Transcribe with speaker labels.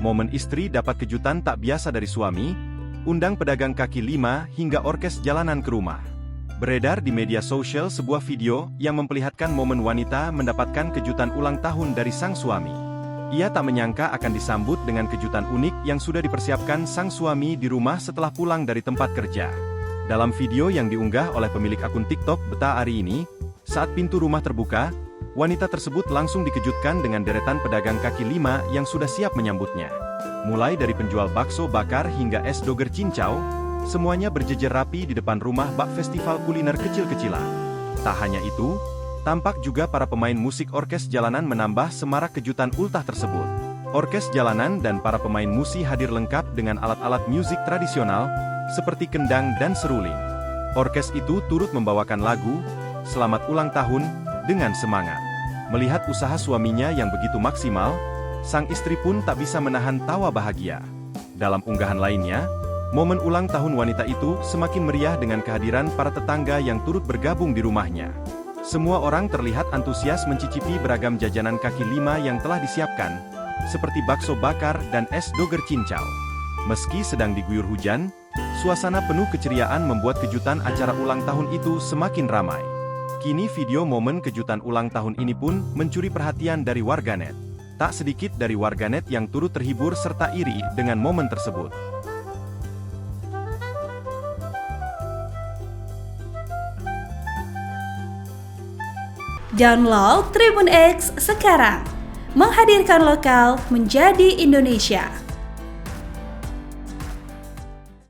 Speaker 1: Momen istri dapat kejutan tak biasa dari suami, undang pedagang kaki lima hingga orkes jalanan ke rumah. Beredar di media sosial sebuah video yang memperlihatkan momen wanita mendapatkan kejutan ulang tahun dari sang suami. Ia tak menyangka akan disambut dengan kejutan unik yang sudah dipersiapkan sang suami di rumah setelah pulang dari tempat kerja. Dalam video yang diunggah oleh pemilik akun TikTok Beta Ari ini, saat pintu rumah terbuka, wanita tersebut langsung dikejutkan dengan deretan pedagang kaki lima yang sudah siap menyambutnya. Mulai dari penjual bakso bakar hingga es doger cincau, semuanya berjejer rapi di depan rumah bak festival kuliner kecil-kecilan. Tak hanya itu, tampak juga para pemain musik orkes jalanan menambah semarak kejutan ultah tersebut. Orkes jalanan dan para pemain musik hadir lengkap dengan alat-alat musik tradisional, seperti kendang dan seruling. Orkes itu turut membawakan lagu, "Selamat Ulang Tahun", dengan semangat. Melihat usaha suaminya yang begitu maksimal, sang istri pun tak bisa menahan tawa bahagia. Dalam unggahan lainnya, momen ulang tahun wanita itu semakin meriah dengan kehadiran para tetangga yang turut bergabung di rumahnya. Semua orang terlihat antusias mencicipi beragam jajanan kaki lima yang telah disiapkan, seperti bakso bakar dan es doger cincau. Meski sedang diguyur hujan, suasana penuh keceriaan membuat kejutan acara ulang tahun itu semakin ramai. Kini video momen kejutan ulang tahun ini pun mencuri perhatian dari warganet. Tak sedikit dari warganet yang turut terhibur serta iri dengan momen tersebut.
Speaker 2: Download Tribun X sekarang, menghadirkan lokal menjadi Indonesia.